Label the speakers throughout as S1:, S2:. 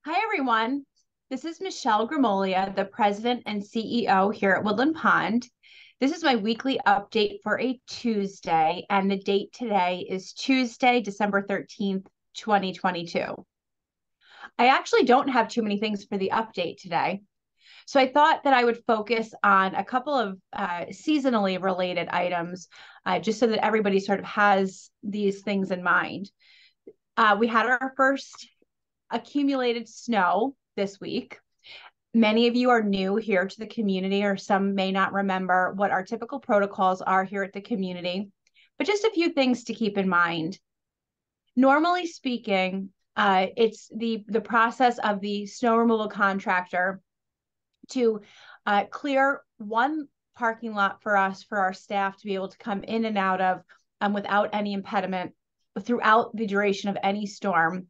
S1: Hi, everyone. This is Michelle Grimolia, the president and CEO here at Woodland Pond. This is my weekly update for a Tuesday, and the date today is Tuesday, December 13th, 2022. I actually don't have too many things for the update today, so I thought that I would focus on a couple of seasonally related items, just so that everybody sort of has these things in mind. We had our first accumulated snow this week. Many of you are new here to the community, or some may not remember what our typical protocols are here at the community, but just a few things to keep in mind. Normally speaking, it's the process of the snow removal contractor to clear one parking lot for us, for our staff to be able to come in and out of without any impediment throughout the duration of any storm.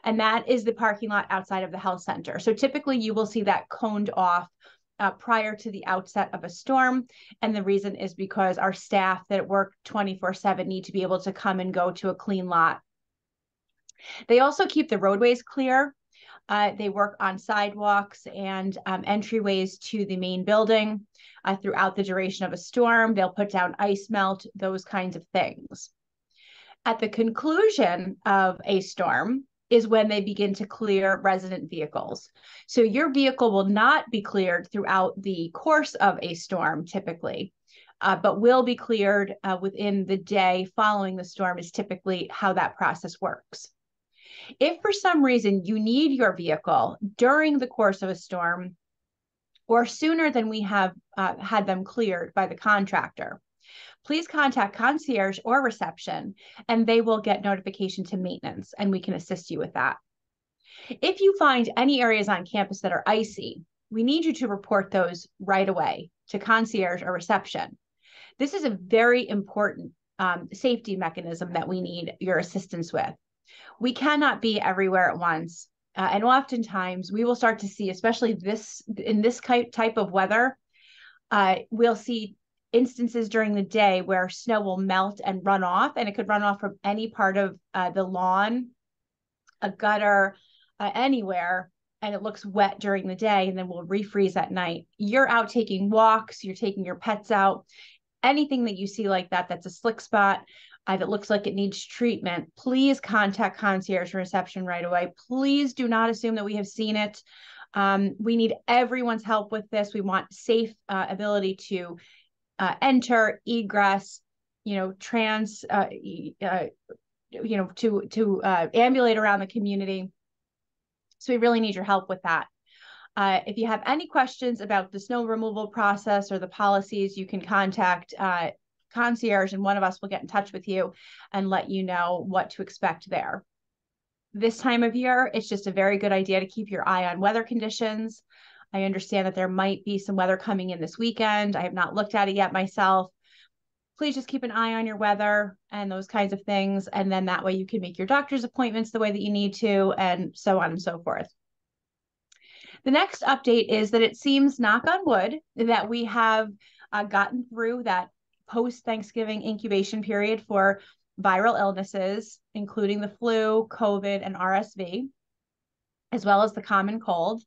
S1: And that is the parking lot outside of the health center. So typically you will see that coned off prior to the outset of a storm. And the reason is because our staff that work 24/7 need to be able to come and go to a clean lot. They also keep the roadways clear. They work on sidewalks and entryways to the main building throughout the duration of a storm. They'll put down ice melt, those kinds of things. At the conclusion of a storm is when they begin to clear resident vehicles. So your vehicle will not be cleared throughout the course of a storm typically, but will be cleared within the day following the storm is typically how that process works. If for some reason you need your vehicle during the course of a storm or sooner than we have had them cleared by the contractor, please contact concierge or reception and they will get notification to maintenance and we can assist you with that. If you find any areas on campus that are icy, we need you to report those right away to concierge or reception. This is a very important safety mechanism that we need your assistance with. We cannot be everywhere at once. And oftentimes we will start to see, especially in this type of weather, we'll see instances during the day where snow will melt and run off, and it could run off from any part of the lawn, a gutter, anywhere, and it looks wet during the day, and then will refreeze at night. You're out taking walks, you're taking your pets out, anything that you see like that, that's a slick spot, that looks like it needs treatment, please contact concierge reception right away. Please do not assume that we have seen it. We need everyone's help with this. We want safe ability to enter, egress, to ambulate around the community. So we really need your help with that. If you have any questions about the snow removal process or the policies, you can contact concierge and one of us will get in touch with you and let you know what to expect there. This time of year, it's just a very good idea to keep your eye on weather conditions. I understand that there might be some weather coming in this weekend. I have not looked at it yet myself. Please just keep an eye on your weather and those kinds of things. And then that way you can make your doctor's appointments the way that you need to, and so on and so forth. The next update is that it seems, knock on wood, that we have gotten through that post-Thanksgiving incubation period for viral illnesses, including the flu, COVID, and RSV, as well as the common cold.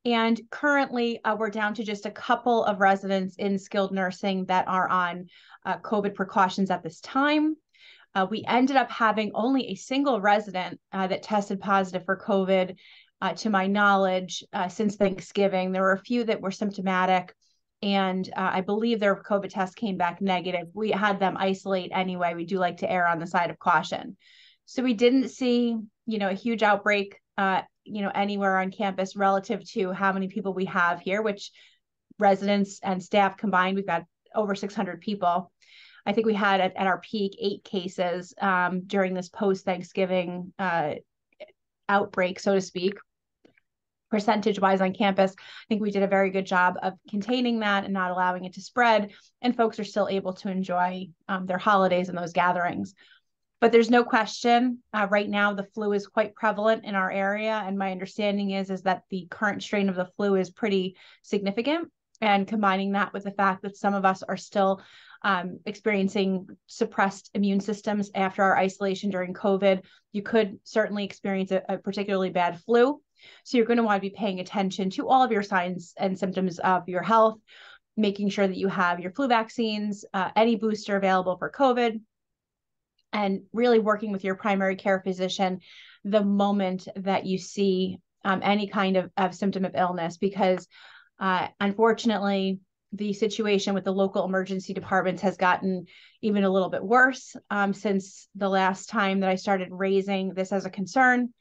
S1: And currently, we're down to just a couple of residents in skilled nursing that are on COVID precautions at this time. We ended up having only a single resident that tested positive for COVID, to my knowledge, since Thanksgiving. There were a few that were symptomatic, and I believe their COVID test came back negative. We had them isolate anyway. We do like to err on the side of caution. So we didn't see, a huge outbreak, anywhere on campus relative to how many people we have here, which residents and staff combined, we've got over 600 people. I think we had at our peak 8 cases during this post-Thanksgiving outbreak, so to speak. Percentage-wise on campus, I think we did a very good job of containing that and not allowing it to spread, and folks are still able to enjoy their holidays and those gatherings. But there's no question, right now the flu is quite prevalent in our area, and my understanding is that the current strain of the flu is pretty significant, and combining that with the fact that some of us are still experiencing suppressed immune systems after our isolation during COVID, you could certainly experience a particularly bad flu. So you're going to want to be paying attention to all of your signs and symptoms of your health, making sure that you have your flu vaccines, any booster available for COVID, and really working with your primary care physician the moment that you see any kind of symptom of illness, because unfortunately, the situation with the local emergency departments has gotten even a little bit worse since the last time that I started raising this as a concern.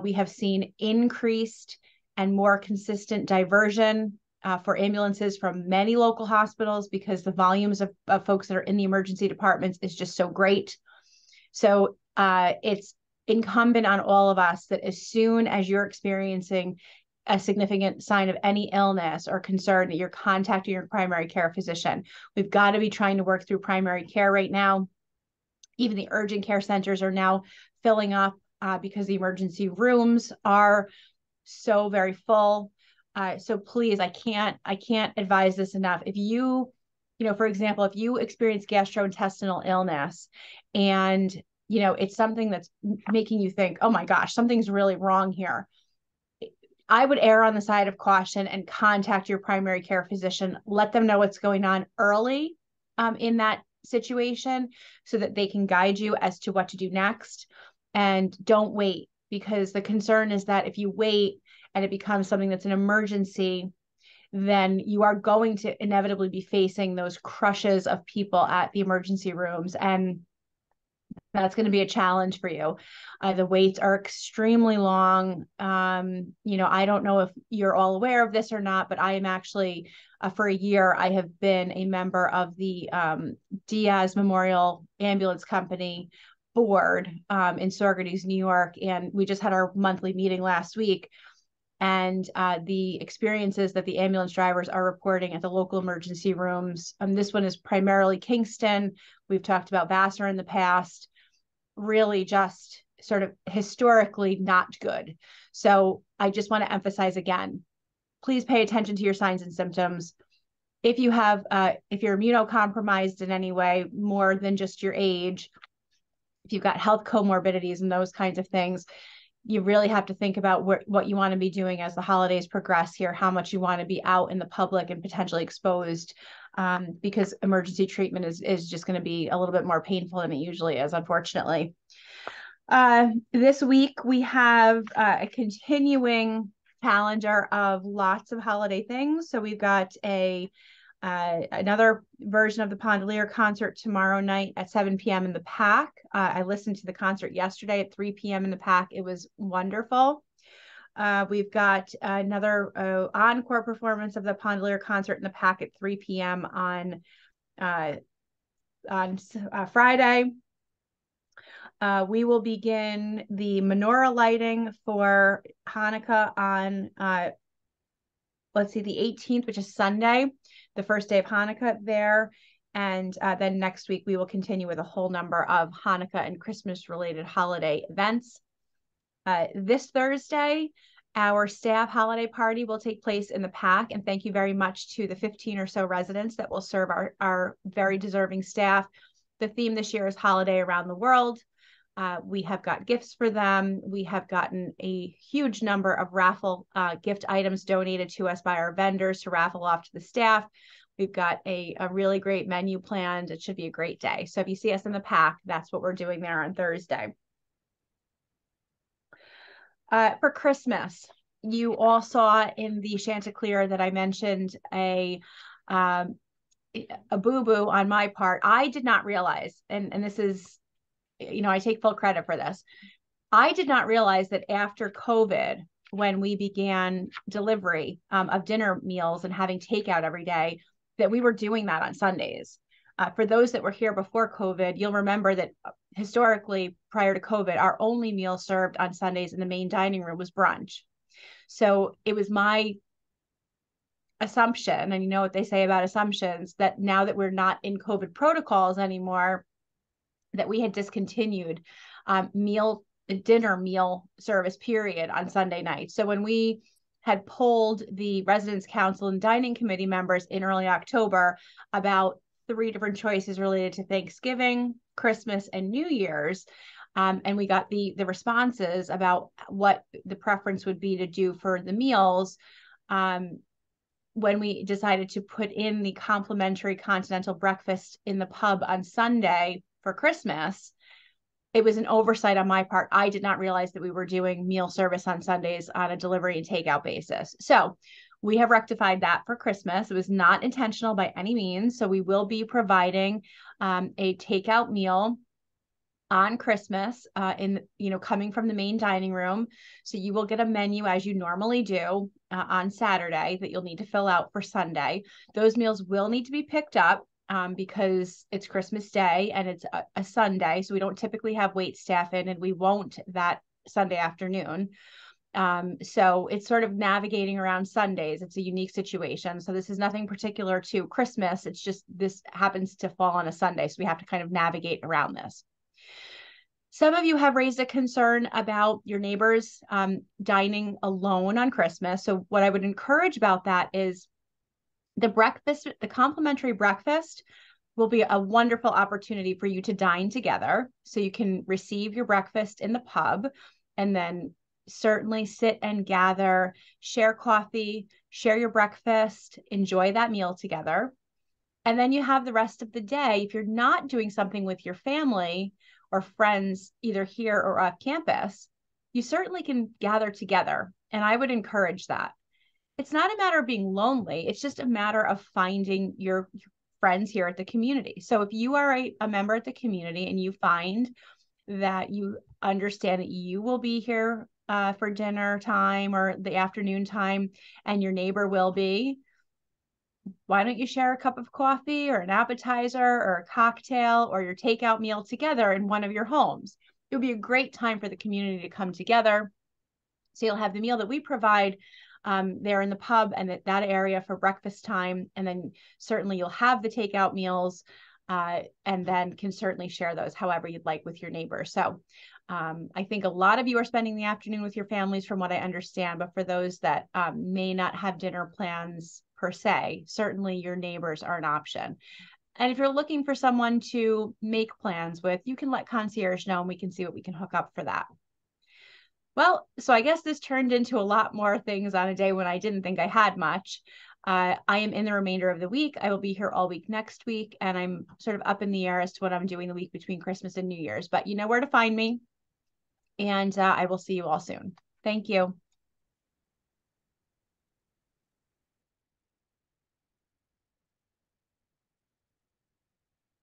S1: We have seen increased and more consistent diversion for ambulances from many local hospitals because the volumes of folks that are in the emergency departments is just so great. So it's incumbent on all of us that as soon as you're experiencing a significant sign of any illness or concern, that you're contacting your primary care physician. We've got to be trying to work through primary care right now. Even the urgent care centers are now filling up because the emergency rooms are so very full. So please, I can't advise this enough. If for example, if you experience gastrointestinal illness and, it's something that's making you think, oh my gosh, something's really wrong here, I would err on the side of caution and contact your primary care physician. Let them know what's going on early in that situation so that they can guide you as to what to do next. And don't wait, because the concern is that if you wait and it becomes something that's an emergency, then you are going to inevitably be facing those crushes of people at the emergency rooms. And that's going to be a challenge for you. The waits are extremely long. I don't know if you're all aware of this or not, but I am actually, for a year, I have been a member of the Diaz Memorial Ambulance Company board in Saugerties, New York. And we just had our monthly meeting last week. And the experiences that the ambulance drivers are reporting at the local emergency rooms. This one is primarily Kingston. We've talked about Vassar in the past. Really just sort of historically not good. So I just want to emphasize again, please pay attention to your signs and symptoms. If you're immunocompromised in any way, more than just your age, if you've got health comorbidities and those kinds of things, you really have to think about what you want to be doing as the holidays progress here, how much you want to be out in the public and potentially exposed, because emergency treatment is just going to be a little bit more painful than it usually is, unfortunately. This week, we have a continuing calendar of lots of holiday things. So we've got another version of the Pondelier concert tomorrow night at 7 p.m. in the PAC. I listened to the concert yesterday at 3 p.m. in the PAC. It was wonderful. We've got another encore performance of the Pondelier concert in the PAC at 3 p.m. on Friday. We will begin the menorah lighting for Hanukkah on, the 18th, which is Sunday, the first day of Hanukkah there. And then next week, we will continue with a whole number of Hanukkah and Christmas-related holiday events. This Thursday, our staff holiday party will take place in the PAC. And thank you very much to the 15 or so residents that will serve our very deserving staff. The theme this year is Holiday Around the World. We have got gifts for them. We have gotten a huge number of raffle gift items donated to us by our vendors to raffle off to the staff. We've got a really great menu planned. It should be a great day. So if you see us in the PAC, that's what we're doing there on Thursday. For Christmas, you all saw in the Chanticleer that I mentioned a boo-boo on my part. I did not realize, and this is, I take full credit for this. I did not realize that after COVID, when we began delivery of dinner meals and having takeout every day, that we were doing that on Sundays. For those that were here before COVID, you'll remember that historically, prior to COVID, our only meal served on Sundays in the main dining room was brunch. So it was my assumption, and you know what they say about assumptions, that now that we're not in COVID protocols anymore, that we had discontinued dinner meal service period on Sunday night. So when we had polled the Residence Council and Dining Committee members in early October about 3 different choices related to Thanksgiving, Christmas, and New Year's, And we got the responses about what the preference would be to do for the meals. When we decided to put in the complimentary continental breakfast in the pub on Sunday for Christmas, it was an oversight on my part. I did not realize that we were doing meal service on Sundays on a delivery and takeout basis. So we have rectified that for Christmas. It was not intentional by any means. So we will be providing a takeout meal on Christmas coming from the main dining room. So you will get a menu as you normally do on Saturday that you'll need to fill out for Sunday. Those meals will need to be picked up because it's Christmas Day and it's a Sunday. So we don't typically have wait staff in, and we won't that Sunday afternoon. So it's sort of navigating around Sundays. It's a unique situation. So this is nothing particular to Christmas. It's just this happens to fall on a Sunday. So we have to kind of navigate around this. Some of you have raised a concern about your neighbors dining alone on Christmas. So what I would encourage about that is the complimentary breakfast will be a wonderful opportunity for you to dine together. So you can receive your breakfast in the pub and then certainly sit and gather, share coffee, share your breakfast, enjoy that meal together. And then you have the rest of the day. If you're not doing something with your family or friends, either here or off campus, you certainly can gather together. And I would encourage that. It's not a matter of being lonely. It's just a matter of finding your friends here at the community. So if you are a member at the community and you find that you understand that you will be here for dinner time or the afternoon time and your neighbor will be, why don't you share a cup of coffee or an appetizer or a cocktail or your takeout meal together in one of your homes? It would be a great time for the community to come together. So you'll have the meal that we provide there in the pub and that area for breakfast time. And then certainly you'll have the takeout meals and then can certainly share those however you'd like with your neighbors. So I think a lot of you are spending the afternoon with your families from what I understand, but for those that may not have dinner plans per se, certainly your neighbors are an option. And if you're looking for someone to make plans with, you can let concierge know and we can see what we can hook up for that. Well, so I guess this turned into a lot more things on a day when I didn't think I had much. I am in the remainder of the week. I will be here all week next week, and I'm sort of up in the air as to what I'm doing the week between Christmas and New Year's, but you know where to find me, and I will see you all soon. Thank you.